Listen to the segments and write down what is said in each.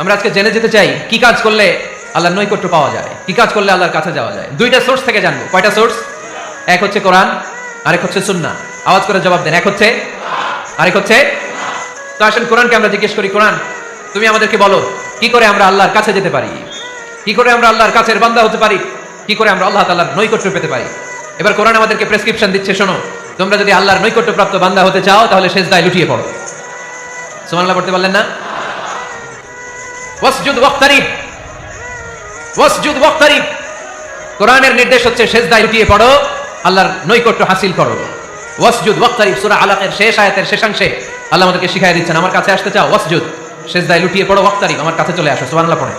আমরা আজকে জেনে যেতে চাই কি কাজ করলে আল্লাহর নৈকট্য পাওয়া যায়, কি কাজ করলে আল্লাহর কাছে যাওয়া যায়। দুইটা সোর্স থেকে জানবো। কয়টা সোর্স? এক হচ্ছে কোরআন, আরেক হচ্ছে সুন্নাহ। আওয়াজ করে জবাব দেন, এক হচ্ছে, আরেক হচ্ছে। তো আসেন কোরআনকে আমরা জিজ্ঞেস করি, কোরআন তুমি আমাদেরকে বলো কি করে আমরা আল্লাহর কাছে যেতে পারি, কি করে আমরা আল্লাহর কাছের বান্দা হতে পারি, কি করে আমরা আল্লাহ তাআলার নৈকট্য পেতে পারি। এবার কোরআন আমাদেরকে প্রেসক্রিপশন দিচ্ছে, শোনো, তোমরা যদি আল্লাহর নৈকট্যপ্রাপ্ত বান্দা হতে চাও তাহলে সিজদায় লুটিয়ে পড়ো। সুবহানাল্লাহ পড়তে পারলেন না? ওয়াসজুদ ওয়াক্তারিব, ওয়াসজুদ ওয়াক্তারিব। কোরআনের নির্দেশ হচ্ছে সিজদায় লুটিয়ে পড়ো, আল্লাহর নৈকট্য হাসিল করো। ওয়াসজুদ ওয়াক্তারিব সূরা আলাকের শেষ আয়াতের শেষাংশে আল্লাহ আমাদেরকে শিখিয়ে দিচ্ছেন, আমার কাছে আসতে চাও, ওয়াসজুদ, সিজদায় লুটিয়ে পড়ো, ওয়াক্তারিব, আমার কাছে চলে আসো। সুবহানাল্লাহ পড়েন।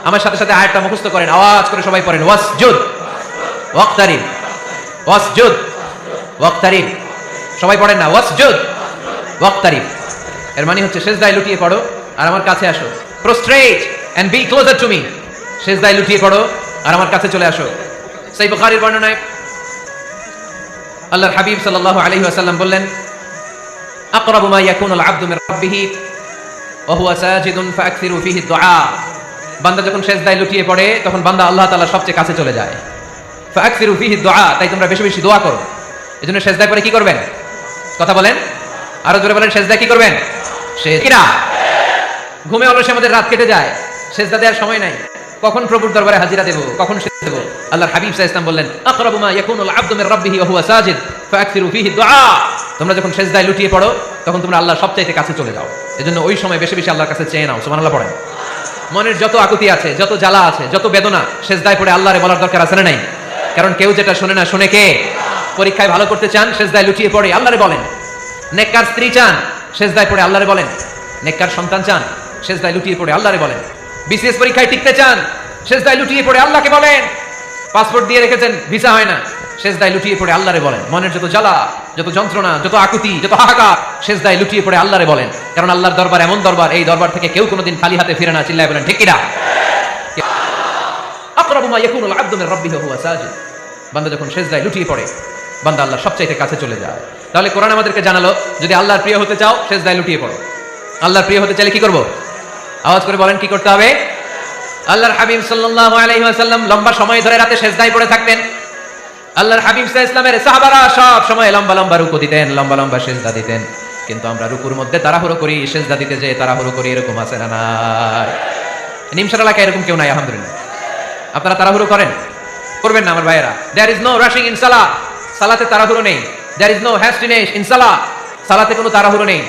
আমার সাথে সাথে আয়াতটা মুখস্থ করেন, আওয়াজ করে সবাই পড়েন, ওয়াসজুদ ওয়াক্তারিব, ওয়াসজুদ ওয়াক্তারিব। সবাই পড়েন না, ওয়াসজুদ ওয়াক্তারিব। এর মানে হচ্ছে সিজদায় লুটিয়ে পড়ো আর আমার কাছে আসো। Prostrate and be closer to me. সিজদায় লুটিয়ে পড়ো আর আমার কাছে চলে আসো। সহিহ বুখারীর বর্ণনায় আল্লাহর হাবিব সাল্লাল্লাহু আলাইহি ওয়াসাল্লাম বললেন, আকরাবু মা ইয়াকুনুল আবদু মির রাব্বিহি ওয়া হুয়া সাজিদুন ফাআকসিরু ফীহি দুআ। বান্দা যখন সিজদায় লুটিয়ে পড়ে তখন বান্দা আল্লাহ তাআলার সবচেয়ে কাছে চলে যায়। ফাআকসিরু ফীহি দুআ, তাই তোমরা বেশি বেশি দোয়া করো। এজন্য সিজদায় পড়ে কি করবেন? কথা বলেন, আরো জোরে বলেন, সিজদায় কি করবেন? কিরা ঘুমে অলসে আমাদের রাত কেটে যায়, সিজদা দেওয়ার সময় নাই। কখন প্রভুর দরবারে হাজিরা দেব, কখন সিজদা দেব? আল্লাহর হাবিব সাল্লাল্লাহু আলাইহি ওয়াসাল্লাম বললেন, আকরাবু মা ইয়াকুনুল আবদু মির রাব্বিহি ওয়া হুয়া সাজিদ ফাআকসিরু ফীহি দুআ। তোমরা যখন সিজদায় লুটিয়ে পড়ো তখন তোমরা আল্লাহর সবচাইতে কাছে চলে যাও। এজন্য ওই সময় বেশি বেশি আল্লাহর কাছে চেয়ে নাও। সুবহানাল্লাহ পড়েন। মনের যত আকুতি আছে, যত জ্বালা আছে, যত বেদনা, সিজদায় পড়ে আল্লাহরে বলার দরকার আছে না নাই? কারণ কেউ যেটা শুনে না, শুনে কে? পরীক্ষায় ভালো করতে চান, সিজদায় লুটিয়ে পড়ে আল্লাহরে বলেন। নেককার স্ত্রী চান, সিজদায় পড়ে আল্লাহরে বলেন। নেককার সন্তান চান, সিজদায় লুটিয়ে পড়ে আল্লাহরে বলেন। বিসিএস পরীক্ষায় টিকতে চান, সিজদায় লুটিয়ে পড়ে আল্লাহকে বলেন। পাসপোর্ট দিয়ে রেখেছেন, ভিসা হয় না, সিজদায় লুটিয়ে পড়ে আল্লাহরে বলেন। মনের যত জ্বালা, যত যন্ত্রণা, যত আকুতি, যত হাহাকার, সিজদায় লুটিয়ে পড়ে আল্লাহরে বলেন। কারণ আল্লাহর দরবার এমন দরবার, এই দরবার থেকে কেউ কোনোদিন খালি হাতে ফিরে না। চিল্লায় বলেন ঠিক কিনা? আকরাবু মা ইয়াকুনুল আবদু মির রাব্বিহি ওয়া হুয়া সাজিদ। বান্দা যখন সিজদায় লুটিয়ে পড়ে বান্দা আল্লাহর সবচাইতে কাছে চলে যায়। তাহলে কোরআন আমাদেরকে জানালো, যদি আল্লাহর প্রিয় হতে চাও সিজদায় লুটিয়ে পড়ো। আল্লাহর প্রিয় হতে চাইলে কি করব? আওয়াজ করে বলেন, কি করতে হবে? আল্লাহর হাবিব সাল্লাল্লাহু আলাইহি ওয়াসাল্লাম লম্বা সময় ধরে রাতে সিজদায় পড়ে থাকতেন। আল্লাহর হাবিব সাল্লাল্লাহু আলাইহি ওয়াসাল্লামের সাহাবারা সব সময় লম্বা লম্বা রুকু দিতেন, লম্বা লম্বা সিজদা দিতেন। কিন্তু আমরা রুকুর মধ্যে তাড়াহুড়ো করি, সিজদা দিতে যে তাড়াহুড়ো করি, এরকম আছে না নাই? নিমশার এলাকায় এরকম কেউ নাই আলহামদুলিল্লাহ। আপনারা তাড়াহুড়ো করেন? করবেন না আমার ভাইয়েরা। There is no rushing in সালাহ। সালাতে তাড়াহুড়ো নেই। There is no hastiness in সালাহ। সালাতে কোনো তাড়াহুড়ো নেই।